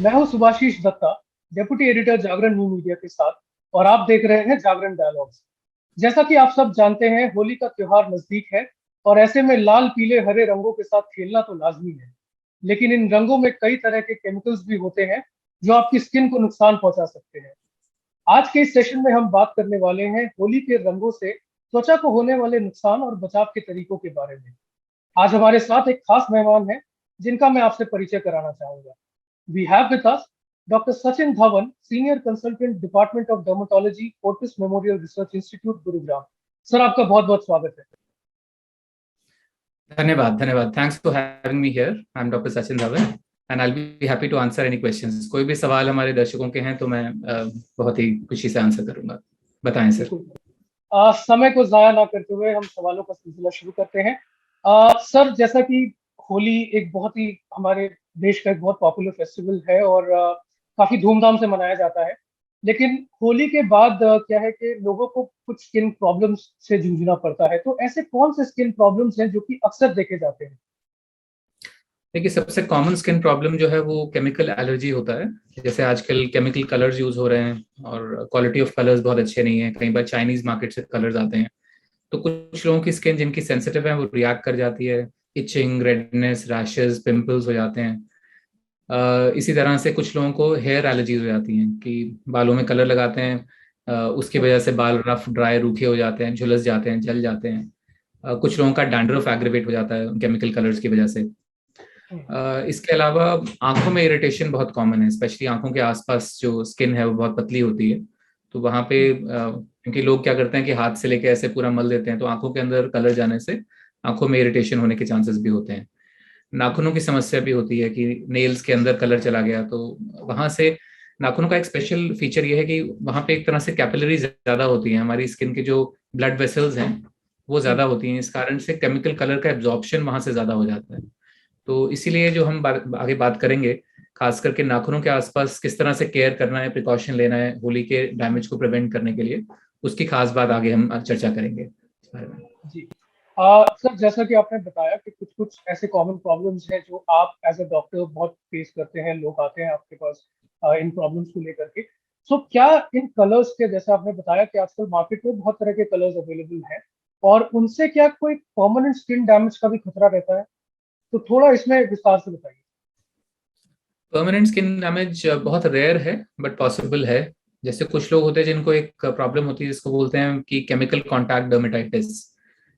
मैं हूं Subhashish Dutta, deputy editor जागरण new media के साथ, और आप देख रहे हैं जागरण डायलॉग्स। जैसा कि आप सब जानते हैं, होली का त्योहार नजदीक है और ऐसे में लाल पीले हरे रंगों के साथ खेलना तो लाजमी है। लेकिन इन रंगों में कई तरह के केमिकल्स भी होते हैं जो आपकी स्किन को नुकसान पहुंचा सकते हैं। आज के इस सेशन में हम बात करने वाले हैं होली के रंगों से त्वचा को होने वाले नुकसान और बचाव के तरीकों के बारे में। आज हमारे साथ एक खास मेहमान है जिनका मैं आपसे परिचय कराना चाहूंगा। We have with us Dr. Sachin Dhawan, Senior Consultant, Department of Dermatology, Fortis Memorial Research Institute, Gurugram. Sir, आपका बहुत बहुत स्वागत है। धन्यवाद धन्यवाद। Thanks for having me here. I am doctor Sachin Dhawan and I will be happy to answer any questions. कोई भी सवाल हमारे दर्शकों के हैं तो मैं बहुत ही खुशी से आंसर करूंगा। बताएं सर। बिल्कुल। समय को जाया ना करते हुए हम सवालों का सिलसिला शुरू करते हैं। सर, जैसा कि होली एक बहुत ही हमारे देश का एक बहुत पॉपुलर फेस्टिवल है और काफी धूमधाम से मनाया जाता है। लेकिन होली के बाद क्या है कि लोगों को कुछ स्किन प्रॉब्लम्स से जूझना पड़ता है। तो ऐसे कौन से स्किन प्रॉब्लम्स हैं जो कि अक्सर देखे जाते हैं? देखिए, सबसे कॉमन स्किन प्रॉब्लम जो है वो केमिकल एलर्जी होता है। जैसे आजकल केमिकल कलर्स यूज हो रहे हैं और क्वालिटी ऑफ कलर्स बहुत अच्छे नहीं है। कई बार चाइनीज मार्केट से कलर्स आते हैं, तो कुछ लोगों की स्किन जिनकी सेंसिटिव है वो रिएक्ट कर जाती है। इचिंग, रेडनेस, रैशेस, पिंपल्स हो जाते हैं। इसी तरह से कुछ लोगों को हेयर एलर्जीज हो जाती हैं कि बालों में कलर लगाते हैं, उसकी वजह से बाल रफ, ड्राई, रूखे हो जाते हैं, झुलस जाते हैं, जल जाते हैं। कुछ लोगों का डैंड्रफ एग्रीवेट हो जाता है केमिकल कलर्स की वजह से। इसके अलावा आंखों में इरिटेशन बहुत कॉमन है, स्पेशली आंखों के आसपास जो स्किन है वो बहुत पतली होती है। तो वहां पे क्योंकि लोग क्या करते हैं कि हाथ से लेके ऐसे पूरा मल देते हैं, तो आंखों के अंदर कलर जाने से आंखों में इरिटेशन होने के चांसेस भी होते हैं। नाखूनों की समस्या भी होती है कि नेल्स के अंदर कलर चला गया, तो वहां से नाखूनों का एक स्पेशल फीचर ये है कि वहां पे एक तरह से कैपिलरी ज्यादा होती है। हमारी स्किन के जो ब्लड वेसल्स हैं वो ज्यादा होती हैं, इस कारण से केमिकल कलर का एब्जॉर्प्शन वहां से ज्यादा हो जाता है। तो इसीलिए जो हम आगे बात करेंगे, खास करके नाखूनों के आसपास किस तरह से केयर करना है, प्रिकॉशन लेना है होली के डैमेज को प्रिवेंट करने के लिए, उसकी खास बात आगे हम चर्चा करेंगे इस बारे में। जी। सर, जैसा कि आपने बताया कि कुछ कुछ ऐसे कॉमन प्रॉब्लम्स हैं जो आप एज अ डॉक्टर बहुत फेस करते हैं, लोग आते हैं आपके पास इन प्रॉब्लम्स को लेकर के। सो क्या इन कलर्स के, जैसे आपने बताया कि आजकल मार्केट में बहुत तरह के कलर्स अवेलेबल हैं, और उनसे क्या कोई परमानेंट स्किन डैमेज का भी खतरा रहता है? तो थोड़ा इसमें विस्तार से बताइए। परमानेंट स्किन डैमेज बहुत रेयर है बट पॉसिबल है। जैसे कुछ लोग होते हैं जिनको एक प्रॉब्लम होती है जिसको बोलते हैं कि केमिकल कॉन्टैक्ट डर्मेटाइटिस,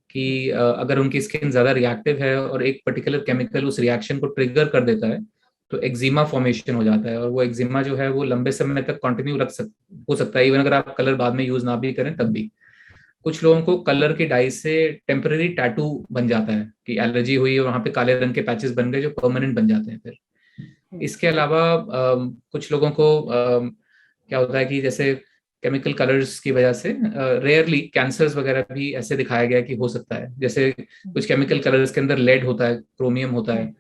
कि अगर उनकी स्किन ज्यादा रिएक्टिव है और एक पर्टिकुलर केमिकल उस रिएक्शन को ट्रिगर कर देता है तो एक्जिमा फॉर्मेशन हो जाता है, और वो एक्जिमा जो है वो लंबे समय तक कंटिन्यू हो सकता है, इवन अगर आप कलर बाद में यूज ना भी करें तब भी। कुछ लोगों को कलर की डाई से टेम्पररी टैटू बन जाता है कि एलर्जी हुई और वहां पे काले रंग के पैचेस बन गए जो परमानेंट बन जाते हैं फिर। इसके अलावा कुछ लोगों को क्या होता है कि जैसे केमिकल कलर्स की वजह से रेयरली कैंसर्स वगैरह भी ऐसे दिखाया गया कि हो सकता है। जैसे कुछ केमिकल कलर्स के अंदर लेड होता है, क्रोमियम होता है,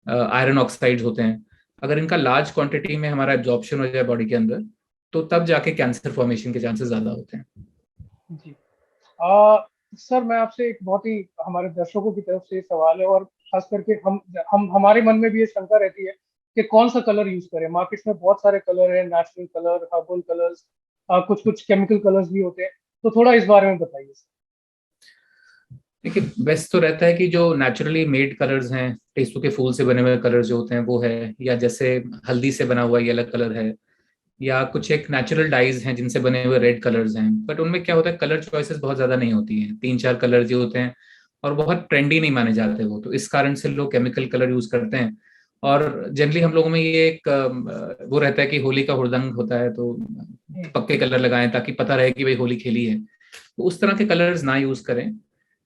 आयरन ऑक्साइड्स होते हैं। अगर इनका लार्ज क्वांटिटी में हमारा एब्जॉर्प्शन हो जाए बॉडी के अंदर तो तब जाके कैंसर फॉर्मेशन के चांसेस ज्यादा होते हैं। जी। आ, सर, मैं आपसे एक बहुत ही हमारे दर्शकों की तरफ से सवाल है, और खास करके हम हमारे मन में भी ये शंका रहती है कि कौन सा कलर यूज करें। मार्केट्स में बहुत सारे कलर हैं, नेचुरल कलर, हर्बल कलर्स, कुछ कुछ केमिकल कलर्स भी होते हैं। तो थोड़ा इस बारे में बताइए। देखिए, बेस्ट तो रहता है कि जो नेचुरली मेड कलर्स हैं, टेसू के फूल से बने हुए कलर्स जो होते हैं वो है, या जैसे हल्दी से बना हुआ येलो कलर है, या कुछ एक नेचुरल डाइज हैं जिनसे बने हुए रेड कलर्स हैं। बट उनमें क्या होता है, कलर चॉइसेस बहुत ज्यादा नहीं होती हैं, तीन चार कलर जो होते हैं, और बहुत ट्रेंडी नहीं माने जाते वो, तो इस कारण से लोग केमिकल कलर यूज करते हैं। और जनरली हम लोगों में ये एक वो रहता है कि होली का हुड़दंग होता है तो पक्के कलर लगाएं ताकि पता रहे कि भाई होली खेली है। तो उस तरह के कलर्स ना यूज करें।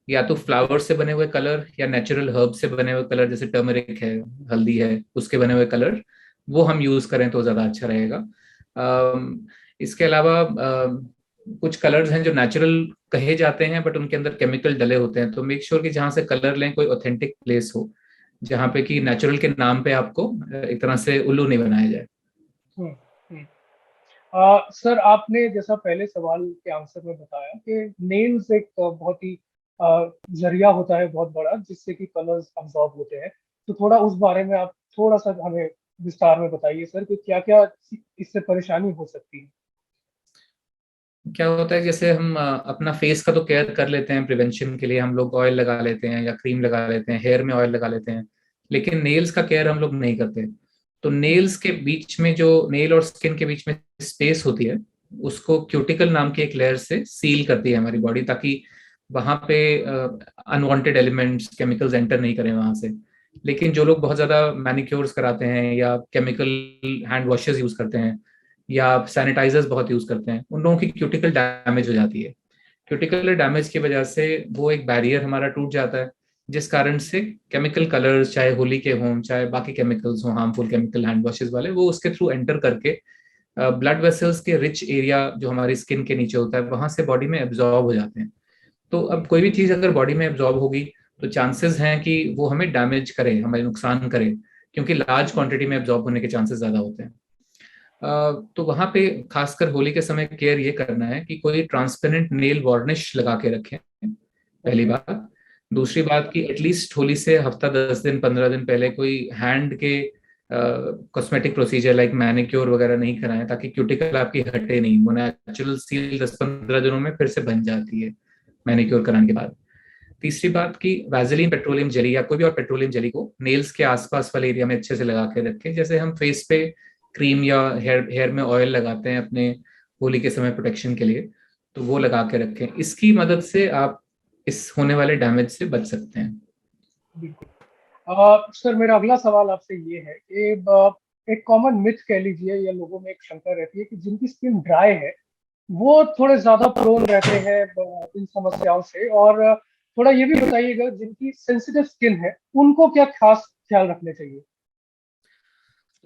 या तो फ्लावर से बने हुए कलर या नेचुरल हर्ब से बने हुए कलर, जैसे टर्मरिक है, हल्दी है, उसके बने हुए कलर वो हम यूज करें तो ज्यादा अच्छा रहेगा। इसके अलावा कुछ कलर्स हैं जो नेचुरल कहे जाते हैं बट उनके अंदर केमिकल डले होते हैं, तो मेक श्योर कि जहां से कलर लें कोई ऑथेंटिक प्लेस हो जहां पे कि नेचुरल के नाम पे आपको एक तरह से उल्लू नहीं बनाया जाए। हम्म, हम्म। सर, आपने जैसा पहले सवाल के आंसर में बताया कि नेल्स एक बहुत ही जरिया होता है बहुत बड़ा, जिससे कि कलर्स अब्सॉर्ब होते हैं। तो थोड़ा उस बारे में आप थोड़ा सा हमें विस्तार में बताइए सर कि क्या क्या इससे परेशानी हो सकती है। क्या होता है, जैसे हम अपना फेस का तो केयर कर लेते हैं, प्रिवेंशन के लिए हम लोग ऑयल लगा लेते हैं या क्रीम लगा लेते हैं, हेयर में ऑयल लगा लेते हैं, लेकिन नेल्स का केयर हम लोग नहीं करते। तो नेल्स के बीच में, जो नेल और स्किन के बीच में स्पेस होती है, उसको क्यूटिकल नाम की एक लेयर से सील करती है हमारी बॉडी, ताकि वहां पे अनवांटेड एलिमेंट्स, केमिकल्स एंटर नहीं करें वहां से। लेकिन जो लोग बहुत ज्यादा मैनिक्योर्स कराते हैं या केमिकल हैंड वॉशेस यूज करते हैं या सैनिटाइजर्स बहुत यूज करते हैं, उन लोगों की क्यूटिकल डैमेज हो जाती है। क्यूटिकल डैमेज की वजह से वो एक बैरियर हमारा टूट जाता है, जिस कारण से केमिकल कलर्स, चाहे होली के हों चाहे बाकी केमिकल्स हों, हार्मफुल केमिकल हैंड वॉशेस वाले, वो उसके थ्रू एंटर करके ब्लड वेसल्स के रिच एरिया जो हमारी स्किन के नीचे होता है, वहां से बॉडी में एब्जॉर्ब हो जाते हैं। तो अब कोई भी चीज अगर बॉडी में एब्जॉर्ब होगी, तो चांसेस हैं कि वो हमें डैमेज करे, हमें नुकसान करे, क्योंकि लार्ज क्वांटिटी में एब्जॉर्ब होने के चांसेस ज्यादा होते हैं। तो वहां पे खासकर होली के समय केयर ये करना है कि कोई ट्रांसपेरेंट नेल वार्निश लगा के रखें, पहली ओके। बात। दूसरी बात की एटलीस्ट होली से हफ्ता 10 दिन 15 दिन पहले कोई हैंड के कॉस्मेटिक प्रोसीजर लाइक मैनिक्योर वगैरह नहीं कराएं, ताकि क्यूटिकल आपकी हटे नहीं, वो नेचुरल सील 10-15 दिनों में फिर से बन जाती है मैनिक्योर कराने के बाद। तीसरी बात की वैसलीन पेट्रोलियम जेली या कोई भी और पेट्रोलियम जेली को नेल्स के आसपास वाले एरिया में अच्छे से लगा के रखें, जैसे हम फेस पे क्रीम या हेयर में ऑयल लगाते हैं अपने होली के समय प्रोटेक्शन के लिए, तो वो लगा के रखें। इसकी मदद से आप इस होने वाले डैमेज से बच सकते हैं। बिल्कुल। सर मेरा अगला सवाल आपसे ये है कि एक कॉमन मिथ कह लीजिए या लोगों में एक शंका रहती है कि जिनकी स्किन ड्राई है वो थोड़े ज्यादा प्रोन रहते हैं इन समस्याओं से, और थोड़ा ये भी बताइएगा जिनकी सेंसिटिव स्किन है उनको क्या खास ख्याल रखने चाहिए।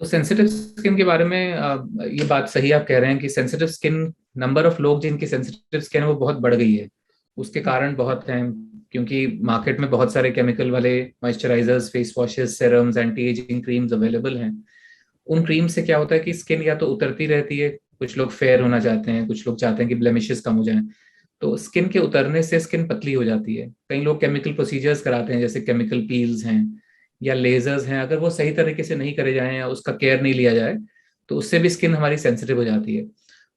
तो सेंसिटिव स्किन के बारे में ये बात सही आप कह रहे हैं कि सेंसिटिव स्किन, नंबर ऑफ लोग जिनकी सेंसिटिव स्किन है वो बहुत बढ़ गई है। उसके कारण बहुत हैं, क्योंकि मार्केट में बहुत सारे केमिकल वाले moisturisers, face washes, serums, anti ageing creams available हैं। उन क्रीम से क्या होता है कि स्किन या तो उतरती रहती है, कुछ लोग फेयर होना चाहते हैं, कुछ लोग चाहते हैं कि ब्लेमिशेस कम हो जाएं, तो स्किन के उतरने से स्किन पतली हो जाती है। कई लोग केमिकल प्रोसीजर्स कराते हैं, जैसे केमिकल पील्स हैं या लेजर्स हैं, अगर वो सही तरीके से नहीं करे जाएं या उसका केयर नहीं लिया जाए, तो उससे भी स्किन हमारी सेंसिटिव हो जाती है।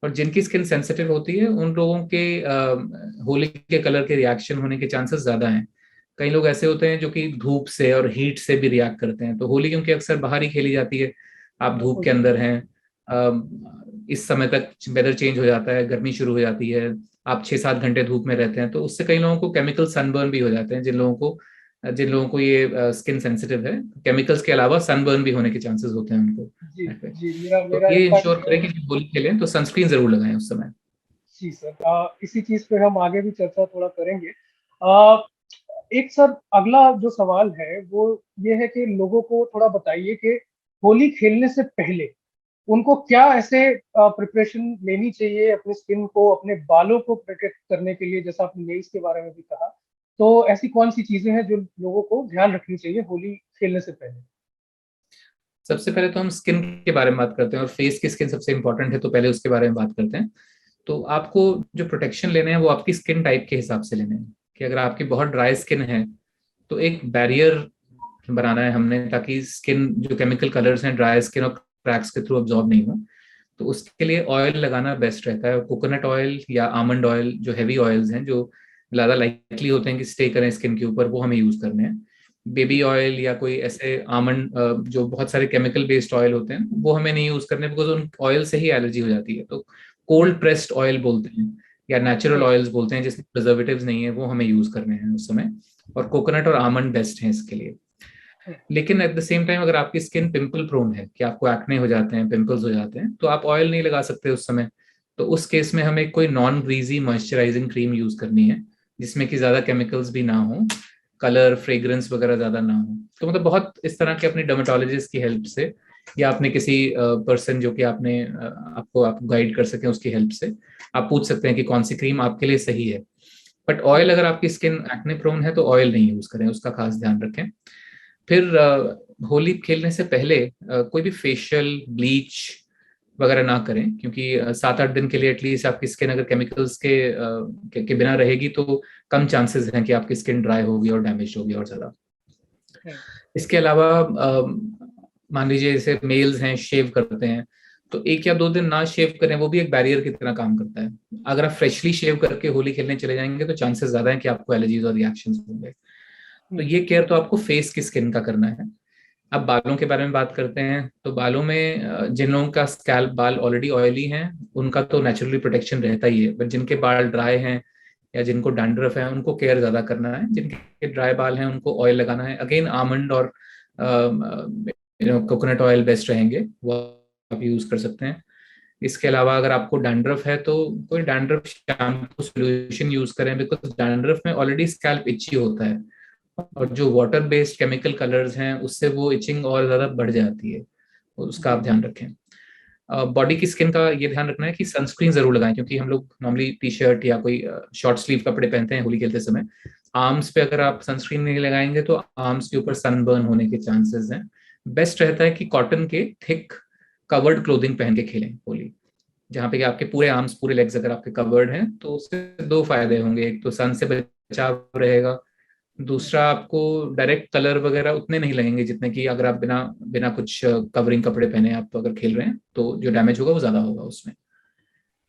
और जिनकी स्किन सेंसिटिव होती है उन लोगों के होली के कलर के रिएक्शन होने के चांसेस ज्यादा हैं। कई लोग ऐसे होते हैं जो कि धूप से और हीट से भी रिएक्ट करते हैं। तो होली क्योंकि अक्सर बाहर ही खेली जाती है, आप धूप के अंदर हैं, इस समय तक वेदर चेंज हो जाता है, गर्मी शुरू हो जाती है, आप 6-7 घंटे धूप में रहते हैं, तो उससे कई लोगों को केमिकल सनबर्न भी हो जाते हैं। जिन लोगों को ये स्किन सेंसिटिव है, केमिकल्स के अलावा सनबर्न भी होने के चांसेस होते हैं उनको। जी पे। जी, मेरा तो मेरा ये इनफैक्ट। इंश्योर करें कि जब होली खेलें तो सनस्क्रीन जरूर लगाएं उस समय। जी सर, इसी चीज पे हम आगे भी चर्चा थोड़ा करेंगे। आ, एक सर अगला जो सवाल है वो ये है कि लोगों को थोड़ा बताइए कि होली खेलने से पहले उनको क्या ऐसे प्रिपरेशन लेनी चाहिए अपनी स्किन को, अपने बालों को प्रोटेक्ट करने के लिए, जैसा आपने नेल्स के बारे में भी कहा। तो ऐसी कौन सी चीजें हैं जो लोगों को ध्यान रखनी चाहिए होली खेलने से पहले। सबसे पहले तो हम स्किन के बारे में बात करते हैं, और फेस की स्किन सबसे इंपॉर्टेंट है, तो पहले उसके बारे में बात करते हैं। तो आपको जो प्रोटेक्शन लेने हैं वो आपकी स्किन टाइप के हिसाब से लेने हैं, कि अगर आपकी बहुत ड्राई स्किन है तो एक बैरियर बनाना है हमने, ताकि स्किन जो केमिकल कलर्स हैं ड्राई स्किन और क्रैक्स के थ्रू अब्जॉर्ब नहीं हो। तो उसके लिए ऑयल लगाना बेस्ट रहता है। कोकोनट ऑयल या आमंड ऑयल, जो हैवी ऑयल्स हैं, जो ज्यादा लाइकली होते हैं कि स्टे करें स्किन के ऊपर, वो हमें यूज करने हैं। बेबी ऑयल या कोई ऐसे आमंड, जो बहुत सारे केमिकल बेस्ड ऑयल होते हैं, वो हमें नहीं यूज करने, बिकॉज उन ऑयल से ही एलर्जी हो जाती है। तो कोल्ड प्रेस्ड ऑयल बोलते हैं या नेचुरल जी। ऑयल्स बोलते हैं, जिसमें प्रिजर्वेटिव्स नहीं है, वो हमें यूज करने हैं उस समय। और कोकोनट और आमंड बेस्ट हैं इसके लिए। लेकिन एट द सेम टाइम अगर आपकी स्किन पिंपल प्रोन है, कि आपको एक्ने हो जाते हैं, पिंपल्स हो जाते हैं, तो आप ऑयल नहीं लगा सकते उस समय। तो उस केस में हमें कोई non greasy moisturising cream use करनी है, जिसमें कि ज्यादा केमिकल्स भी ना हो, कलर फ्रेग्रेंस वगैरह ज्यादा ना हो। तो मतलब बहुत इस तरह के अपने डर्मेटोलॉजिस्ट की हेल्प से, या अपने किसी पर्सन जो कि आपको गाइड कर सके, उसकी हेल्प से आप पूछ सकते हैं कि कौन सी क्रीम आपके लिए सही है। बट ऑयल, अगर आपकी स्किन एक्ने प्रोन है तो ऑयल नहीं यूज करें, उसका खास ध्यान रखें। फिर होली खेलने से पहले कोई भी फेशियल ब्लीच वगैरह ना करें, क्योंकि 7-8 दिन के लिए एटलीस्ट आपकी स्किन अगर केमिकल्स के बिना रहेगी, तो कम चांसेस हैं कि आपकी स्किन ड्राई होगी और डैमेज होगी और ज्यादा। इसके अलावा मान लीजिए जैसे मेल्स हैं शेव करते हैं, तो 1 या 2 दिन ना शेव करें, वो भी एक बैरियर की तरह काम करता है। अगर आप फ्रेशली शेव करके होली खेलने चले जाएंगे तो चांसेस ज्यादा है कि आपको एलर्जीज और रिएक्शंस होंगे। तो ये केयर तो आपको फेस की स्किन का करना है। अब बालों के बारे में बात करते हैं, तो बालों में जिन लोगों का स्कैल्प बाल ऑलरेडी ऑयली हैं उनका तो नेचुरली प्रोटेक्शन रहता ही है, बट जिनके बाल ड्राई हैं या जिनको डैंड्रफ है उनको केयर ज्यादा करना है। जिनके ड्राई बाल हैं उनको ऑयल लगाना है। अगेन आमंड और कोकोनट ऑयल बेस्ट रहेंगे, वो आप यूज कर सकते हैं। इसके अलावा अगर आपको डैंड्रफ है तो कोई डैंड्रफ शैम्पू सोल्यूशन यूज करें, बिकॉज डैंड्रफ में ऑलरेडी स्कैल्प इची होता है, और जो वाटर बेस्ड केमिकल कलर्स हैं उससे वो इचिंग और ज्यादा बढ़ जाती है, उसका आप ध्यान रखें। बॉडी की स्किन का ये ध्यान रखना है कि सनस्क्रीन जरूर लगाएं, क्योंकि हम लोग नॉर्मली टी शर्ट या कोई शॉर्ट स्लीव कपड़े पहनते हैं होली खेलते समय। आर्म्स पे अगर आप सनस्क्रीन नहीं लगाएंगे तो आर्म्स के ऊपर सनबर्न होने के चांसेस हैं। बेस्ट रहता है कि कॉटन के थिक कवर्ड क्लोथिंग पहन के खेलें होली, जहाँ पे कि आपके पूरे आर्म्स पूरे लेग्स अगर आपके कवर्ड हैं तो उससे 2 फायदे होंगे। एक तो सन से बचाव रहेगा, दूसरा आपको डायरेक्ट कलर वगैरह उतने नहीं लगेंगे जितने कि अगर आप बिना बिना कुछ कवरिंग कपड़े पहने आप तो अगर खेल रहे हैं तो जो डैमेज होगा वो ज्यादा होगा उसमें।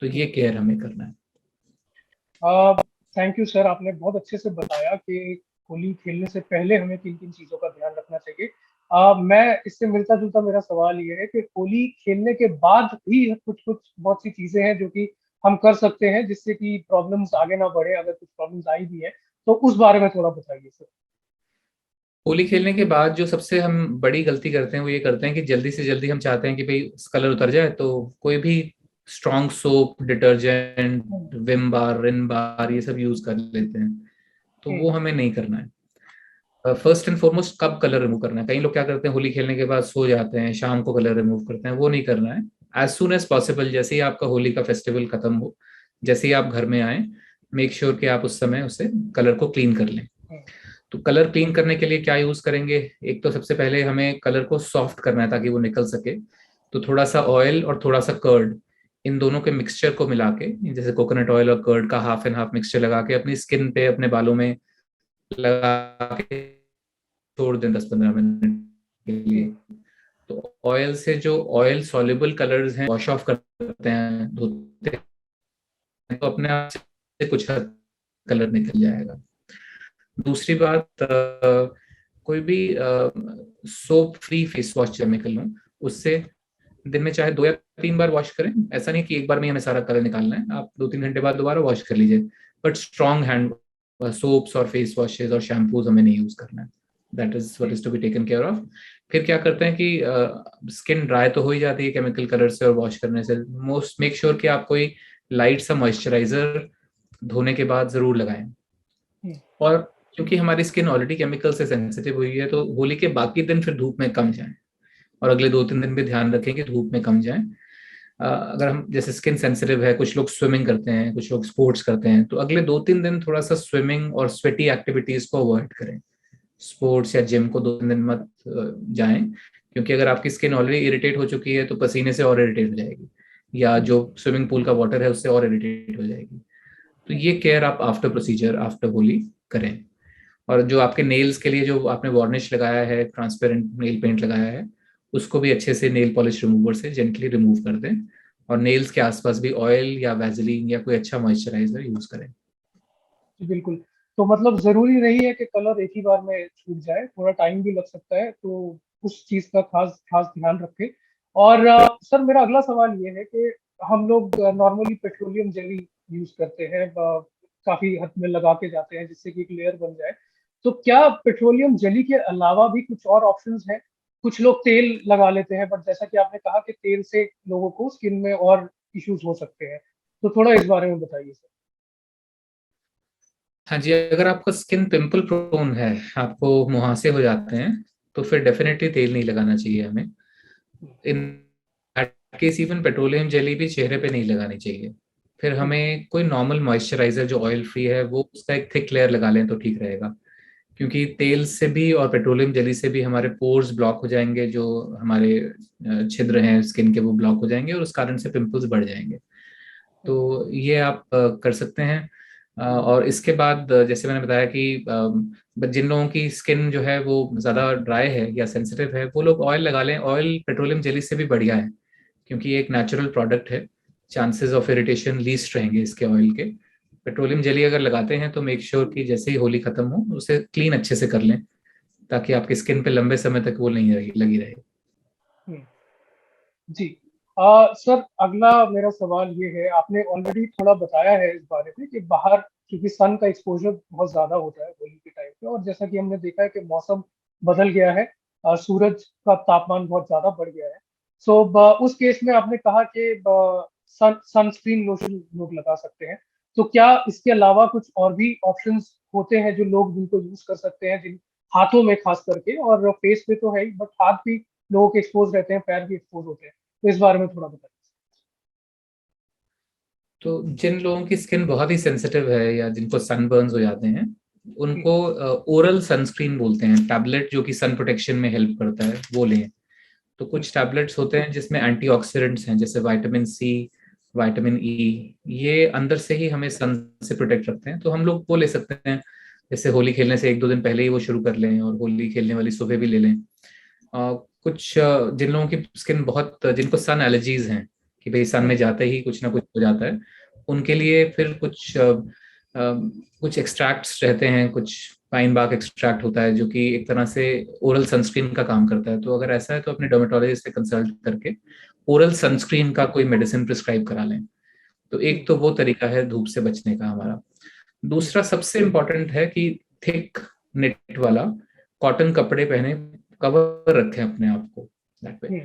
तो ये केयर हमें करना है। थैंक यू सर, आपने बहुत अच्छे से बताया कि होली खेलने से पहले हमें किन किन चीजों का ध्यान रखना चाहिए। मैं इससे मिलता जुलता मेरा सवाल ये है कि होली खेलने के बाद भी कुछ कुछ बहुत सी चीजें हैं जो कि हम कर सकते हैं जिससे कि प्रॉब्लम्स आगे ना बढ़े, अगर कुछ प्रॉब्लम्स आई भी है तो उस बारे में थोड़ा बताइए सर। होली खेलने के बाद जो सबसे हम बड़ी गलती करते हैं वो ये करते हैं कि जल्दी से जल्दी हम चाहते हैं कि भाई कलर उतर जाए, तो कोई भी स्ट्रॉन्ग सोप, डिटर्जेंट, हम्म, विम बार, रिन बार ये सब यूज कर लेते हैं। तो वो हम्म, हमें नहीं करना है। फर्स्ट एंड फॉरमोस्ट कब कलर रिमूव करना है, कई लोग क्या करते हैं होली खेलने के बाद सो जाते हैं, शाम को कलर रिमूव करते हैं, वो नहीं करना है। एज सुन एज पॉसिबल, जैसे ही आपका होली का फेस्टिवल खत्म हो, जैसे ही आप घर में आए, मेक श्योर कि आप उस समय उसे कलर को क्लीन कर लें। हम्म, तो कलर क्लीन करने के लिए क्या यूज करेंगे? एक तो सबसे पहले हमें कलर को सॉफ्ट करना है ताकि वो निकल सके। तो थोड़ा सा ऑयल और थोड़ा सा कर्ड, इन दोनों के मिक्सचर को मिला के, जैसे कोकोनट ऑयल और कर्ड का हाफ एंड हाफ मिक्सचर लगा के अपनी स्किन पे अपने बालों में लगा के छोड़ दें 10-15 मिनट के लिए। हम्म, तो ऑयल से जो ऑयल सॉल्युबल कलर्स हैं वॉश ऑफ करते हैं, धोते हैं, तो अपने आप से कुछ हद कलर निकल जाएगा। दूसरी बात, कोई भी सोप फ्री फेस वॉश जब मैं कर लूँ, उससे दिन में चाहे 2 या 3 बार वॉश करें। ऐसा नहीं कि एक बार में ही हमें सारा कलर निकालना है, आप 2-3 घंटे बाद दोबारा वॉश कर लीजिए। बट स्ट्रॉन्ग हैंड सोप्स और फेस वॉशेज और शैम्पूज हमें नहीं यूज करना है। That is what is to be taken care of. फिर क्या करते हैं कि स्किन ड्राई तो हो ही जाती है केमिकल कलर से और वॉश करने से, मोस्ट मेक श्योर कि आप कोई लाइट सा मॉइस्चराइजर धोने के बाद जरूर लगाएं। हम्म, और क्योंकि हमारी स्किन ऑलरेडी केमिकल से सेंसिटिव हुई है, तो होली के बाकी दिन फिर धूप में कम जाएं, और अगले 2-3 दिन भी ध्यान रखें कि धूप में कम जाएं। अगर हम जैसे स्किन सेंसिटिव है, कुछ लोग स्विमिंग करते हैं, कुछ लोग स्पोर्ट्स करते हैं, तो अगले 2-3 दिन थोड़ा सा स्विमिंग और स्वेटी एक्टिविटीज को अवॉइड करें। स्पोर्ट्स या जिम को 2-3 दिन मत जाएं, क्योंकि अगर आपकी स्किन ऑलरेडी इरिटेट हो चुकी है तो पसीने से और इरिटेट हो जाएगी, या हम्म, जो स्विमिंग पूल का वाटर है उससे और इरिटेट हो जाएगी। तो ये केयर आप आफ्टर प्रोसीजर, आफ्टर होली करें। और जो आपके नेल्स के लिए जो आपने वार्निश लगाया है, ट्रांसपेरेंट नेल पेंट लगाया है, उसको भी अच्छे से नेल पॉलिश रिमूवर से जेंटली रिमूव कर दें। और नेल्स के आसपास भी ऑयल या वैजलीन या कोई अच्छा मॉइस्चराइजर यूज करें। जी बिल्कुल। तो मतलब जरूरी नहीं है कि कलर एक ही बार में छूट जाए, थोड़ा टाइम भी लग सकता है, तो उस चीज का खास खास ध्यान रखें। और सर मेरा अगला सवाल ये है कि हम लोग नॉर्मली पेट्रोलियम जेली यूज करते हैं, काफी हद में लगा के जाते हैं जिससे कि एक लेयर बन जाए। तो क्या पेट्रोलियम जेली के अलावा भी कुछ और ऑप्शंस हैं? कुछ लोग तेल लगा लेते हैं, बट जैसा कि आपने कहा कि तेल से लोगों को स्किन में और इश्यूज हो सकते हैं, तो थोड़ा इस बारे में बताइए सर। हाँ जी, अगर आपका स्किन पिंपल प्रोन है, आपको मुहासे हो जाते हैं, तो फिर डेफिनेटली तेल नहीं लगाना चाहिए हमें। In case even petroleum jelly भी चेहरे पे नहीं लगानी चाहिए। फिर हम्म, हमें कोई नॉर्मल मॉइस्चराइजर जो ऑयल फ्री है वो उसका एक थिक लेयर लगा लें तो ठीक रहेगा। क्योंकि तेल से भी और पेट्रोलियम जेली से भी हमारे पोर्स ब्लॉक हो जाएंगे, जो हमारे छिद्र हैं स्किन के वो ब्लॉक हो जाएंगे और उस कारण से पिंपल्स बढ़ जाएंगे। हम्म, तो ये आप कर सकते हैं। और इसके बाद जैसे मैंने बताया कि जिन लोगों की स्किन जो है वो ज़्यादा ड्राई है या सेंसिटिव है, वो लोग ऑयल लगा लें। ऑयल पेट्रोलियम जेली से भी बढ़िया है, क्योंकि ये एक नेचुरल प्रोडक्ट है। चांसेस ऑफ इरिटेशन लीस्ट रहेंगे इसके ऑयल के। पेट्रोलियम जेली अगर लगाते हैं तो मेक श्योर कि जैसे ही होली खत्म हो उसे क्लीन अच्छे से कर लें, ताकि आपकी स्किन पे लंबे समय तक वो नहीं लगी रहे। हम्म, जी। सर, अगला मेरा सवाल ये है, आपने ऑलरेडी थोड़ा बताया है इस बारे में कि बाहर क्योंकि सन का एक्सपोजर बहुत ज्यादा होता है होली के टाइम पे, और जैसा कि हमने देखा है कि मौसम बदल गया है, सूरज का तापमान बहुत ज्यादा बढ़ गया है। सो उस केस में आपने कहा कि सनस्क्रीन लोशन लोग लगा सकते हैं। तो क्या इसके अलावा कुछ और भी ऑप्शंस होते हैं जो लोग जिनको यूज कर सकते हैं, जिन हाथों में खास करके, और फेस पे तो है ही, बट हाथ भी लोगों के एक्सपोज रहते हैं, पैर भी एक्सपोज होते हैं। तो इस बारे में थोड़ा बताइए। तो जिन लोगों की स्किन बहुत ही सेंसिटिव है या जिनको सनबर्न्स हो जाते हैं, जी। उनको ओरल सनस्क्रीन बोलते हैं, टैबलेट जो कि सन प्रोटेक्शन में हेल्प करता है, वो लें। तो कुछ टैबलेट्स होते हैं जिसमें एंटीऑक्सीडेंट्स हैं, जैसे विटामिन सी, विटामिन ई। ये अंदर से ही हमें सन से प्रोटेक्ट रखते हैं, तो हम लोग वो ले सकते हैं। जैसे होली खेलने से एक दो दिन पहले ही वो शुरू कर लें, और होली खेलने वाली सुबह भी ले लें। कुछ जिन लोगों की स्किन बहुत, जिनको सन एलर्जीज हैं, कि भाई सन में जाते ही कुछ ना कुछ हो जाता है, उनके लिए फिर कुछ एक्सट्रैक्ट्स रहते हैं। कुछ पाइन बार्क एक्सट्रैक्ट होता है जो कि एक तरह से ओरल सनस्क्रीन का काम करता है। तो अगर ऐसा है तो अपने डर्मेटोलॉजिस्ट से कंसल्ट करके ओरल सनस्क्रीन का कोई मेडिसिन प्रिस्क्राइब करा लें। तो एक तो वो तरीका है धूप से बचने का हमारा। दूसरा सबसे इम्पोर्टेंट है कि थिक नेट वाला कॉटन कपड़े पहने, कवर रखें अपने आप को। दैट वे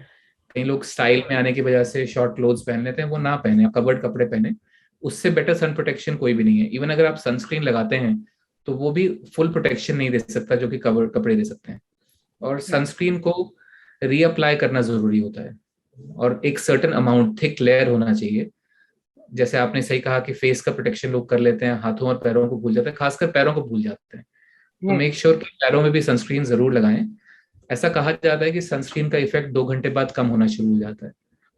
कई लोग स्टाइल में आने की वजह से शॉर्ट क्लोथ्स पहन लेते हैं, वो ना पहने, कवर्ड कपड़े पहने। उससे बेटर सन प्रोटेक्शन कोई भी नहीं है। इवन अगर आप सनस्क्रीन लगाते हैं तो वो भी फुल प्रोटेक्शन नहीं दे सकता जो कि कवर कपड़े दे सकते हैं। और सनस्क्रीन को रीअप्लाई करना जरूरी होता है, और एक सर्टेन अमाउंट थिक लेयर होना चाहिए। जैसे आपने सही कहा कि फेस का प्रोटेक्शन लोग कर लेते हैं, हाथों और पैरों को भूल जाते हैं, खासकर पैरों को भूल जाते हैं। तो मेक श्योर कि पैरों में भी सनस्क्रीन जरूर लगाएं। ऐसा कहा जाता है कि सनस्क्रीन का इफेक्ट 2 घंटे बाद कम होना शुरू हो जाता है।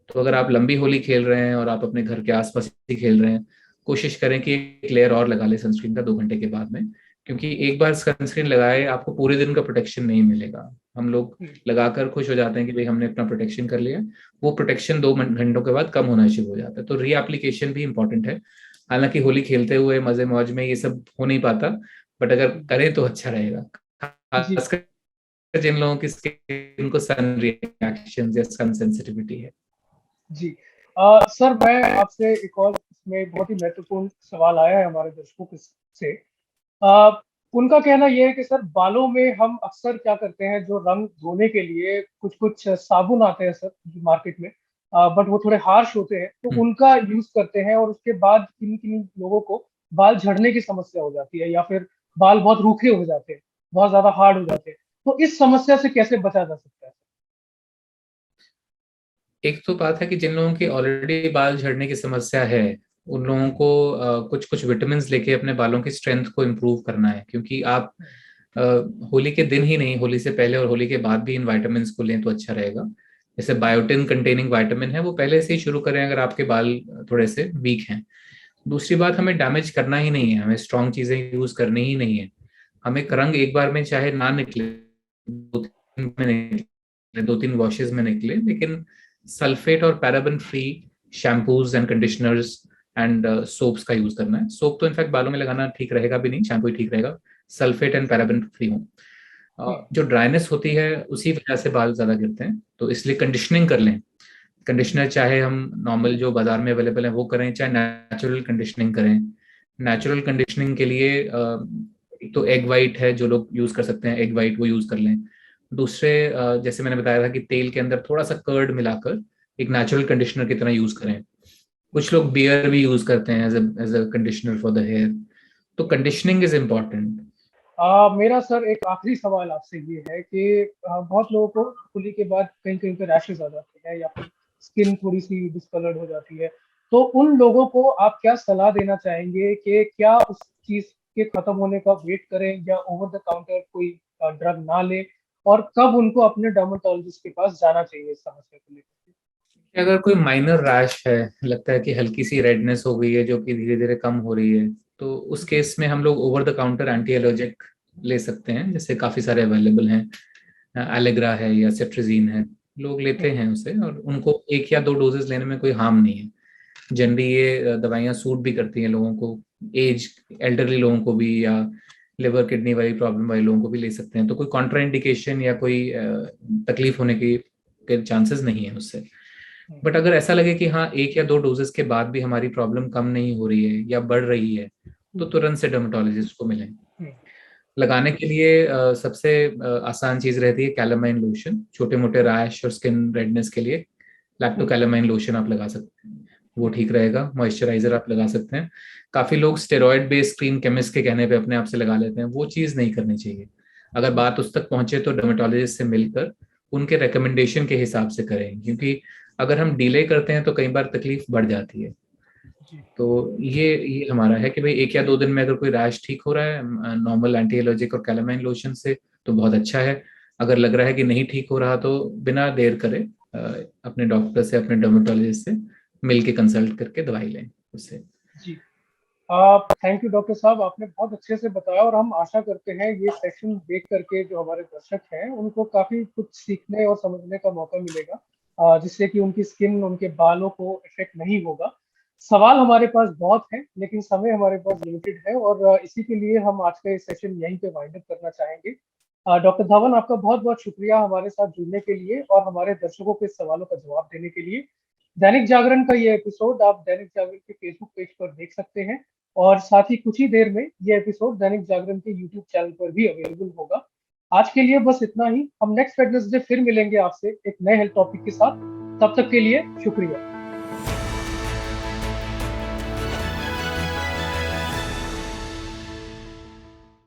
तो अगर आप लंबी होली खेल रहे हैं और आप अपने घर के आसपास ही खेल रहे हैं, कोशिश करें कि एक लेयर और लगा ले सनस्क्रीन का 2 घंटे के बाद में। क्योंकि एक बार सनस्क्रीन लगाए आपको पूरे दिन का प्रोटेक्शन नहीं मिलेगा। हम लोग लगाकर खुश हो जाते हैं कि भाई हमने अपना प्रोटेक्शन कर लिया, वो प्रोटेक्शन 2 घंटों के बाद कम होना शुरू हो जाता है। तो रीएप्लीकेशन भी इंपॉर्टेंट है। हालांकि होली खेलते हुए मजे मौज में ये सब हो नहीं पाता, बट अगर करें तो अच्छा रहेगा। जी। खासकर जिन लोगों की स्किन को सन रिएक्शन या सन सेंसिटिविटी है। जी। सर, मैं आपसे एक और इसमें बहुत ही महत्वपूर्ण सवाल आया है हमारे दर्शकों से। आ, उनका कहना यह है कि सर, बालों में हम अक्सर क्या करते हैं, जो रंग धोने के लिए कुछ कुछ साबुन आते हैं सर मार्केट में, बट वो थोड़े हार्श होते हैं, तो उनका यूज करते हैं, और उसके बाद किन किन लोगों को बाल झड़ने की समस्या हो जाती है, या फिर बाल बहुत रूखे हो जाते हैं, बहुत ज्यादा हार्ड हो जाते हैं। तो इस समस्या से कैसे बचा जा सकता है? एक तो बात है कि जिन लोगों की ऑलरेडी बाल झड़ने की समस्या है, उन लोगों को कुछ कुछ विटामिन लेके अपने बालों की स्ट्रेंथ को इम्प्रूव करना है। क्योंकि आप अ, होली के दिन ही नहीं, होली से पहले और होली के बाद भी इन विटामिन को लें तो अच्छा रहेगा। जैसे बायोटिन कंटेनिंग विटामिन है, वो पहले से ही शुरू करें अगर आपके बाल थोड़े से वीक हैं। दूसरी बात, हमें डैमेज करना ही नहीं है, हमें स्ट्रॉन्ग चीजें यूज करनी ही नहीं है। हमें रंग एक बार में चाहे ना निकले, 2 दिन में निकले, 2-3 वॉशेज में निकले, लेकिन सल्फेट और paraben free shampoos and conditioners and soaps का यूज करना है। सोप तो इनफैक्ट बालों में लगाना ठीक रहेगा भी नहीं, शैम्पू ही ठीक रहेगा, सल्फेट एंड पैराबन फ्री हो। जो ड्राइनेस होती है उसी वजह से बाल ज्यादा गिरते हैं, तो इसलिए कंडीशनिंग कर लें। कंडीशनर चाहे हम नॉर्मल जो बाजार में अवेलेबल है वो करें, चाहे नेचुरल कंडीशनिंग करें। नेचुरल कंडीशनिंग के लिए एक तो एग वाइट है जो लोग यूज कर सकते हैं, एग वाइट वो यूज कर लें। दूसरे जैसे मैंने बताया था कि तेल के अंदर थोड़ा सा कर्ड मिलाकर एक नेचुरल कंडीशनर की तरह यूज करें। कुछ लोग बियर भी यूज करते हैं as a conditioner for the hair. तो कंडीशनिंग इज इम्पोर्टेंट। मेरा सर एक आखिरी सवाल आपसे ये है कि बहुत लोगों को होली के बाद कहीं कहीं पे रैशेस आ जाते हैं, या फिर स्किन थोड़ी सी डिसकलर्ड हो जाती है। तो उन लोगों को आप क्या सलाह देना चाहेंगे कि क्या उस चीज के खत्म होने का वेट करें, या ओवर द काउंटर कोई ड्रग ना लें, और कब उनको अपने डर्मेटोलॉजिस्ट के पास जाना चाहिए इस समस्या को लेकर? अगर कोई माइनर रैश है, लगता है कि हल्की सी रेडनेस हो गई है जो कि धीरे धीरे कम हो रही है, तो उस केस में हम लोग over the counter anti allergic ले सकते हैं, जैसे काफ़ी सारे अवेलेबल हैं, एलेग्रा है या सेट्रिजीन है, लोग लेते हैं उसे, और उनको 1 या 2 डोजेस लेने में कोई हार्म नहीं है। जनरली ये दवाइयाँ सूट भी करती हैं लोगों को, एज एल्डरली लोगों को भी, या लिवर किडनी वाली प्रॉब्लम वाले लोगों को भी ले सकते हैं। तो कोई कॉन्ट्राइंडिकेशन या कोई तकलीफ होने के चांसेस नहीं है उससे। बट अगर ऐसा लगे कि हाँ 1 या 2 डोजेस के बाद भी हमारी प्रॉब्लम कम नहीं हो रही है या बढ़ रही है, तो तुरंत से डर्मेटोलॉजिस्ट को मिलें। लगाने के लिए सबसे आसान चीज रहती है कैलामाइन लोशन। छोटे मोटे रैश और स्किन रेडनेस के लिए लैक्टोकैलामाइन लोशन आप लगा सकते हैं, वो ठीक रहेगा। मॉइस्चराइजर आप लगा सकते हैं। काफी लोग स्टेरॉइड बेस्ड क्रीम केमिस्ट के कहने पे अपने आप से लगा लेते हैं, वो चीज नहीं करनी चाहिए। अगर बात उस तक पहुंचे तो डर्मेटोलॉजिस्ट से मिलकर उनके रिकमेंडेशन के हिसाब से करें, क्योंकि अगर हम डिले करते हैं तो कई बार तकलीफ बढ़ जाती है। तो ये हमारा है कि भाई 1 या 2 दिन में अगर कोई रैश ठीक हो रहा है नॉर्मल एंटी एलर्जिक और कैलामाइन लोशन से, तो बहुत अच्छा है। अगर लग रहा है कि नहीं ठीक हो रहा, तो बिना देर करे अपने डॉक्टर से, अपने डर्मेटोलॉजिस्ट से मिल के कंसल्ट करके दवाई लें उससे। जी, थैंक यू डॉक्टर साहब, आपने बहुत अच्छे से बताया, और हम आशा करते हैं ये सेशन देख करके जो हमारे दर्शक हैं उनको काफी कुछ सीखने और समझने का मौका मिलेगा, जिससे कि उनकी स्किन, उनके बालों को इफेक्ट नहीं होगा। सवाल हमारे पास बहुत है, लेकिन समय हमारे पास लिमिटेड है, और इसी के लिए हम आज का ये सेशन यहीं पे वाइंड अप करना चाहेंगे। डॉक्टर धवन, आपका बहुत बहुत शुक्रिया हमारे साथ जुड़ने के लिए और हमारे दर्शकों के सवालों का जवाब देने के लिए। दैनिक जागरण का ये एपिसोड आप दैनिक जागरण के फेसबुक पेज पर देख सकते हैं, और साथ ही कुछ ही देर में ये एपिसोड दैनिक जागरण के यूट्यूब चैनल पर भी अवेलेबल होगा। आज के लिए बस इतना ही। हम नेक्स्ट वेडनेसडे फिर मिलेंगे आपसे एक नए हेल्थ टॉपिक के साथ। तब तक के लिए शुक्रिया।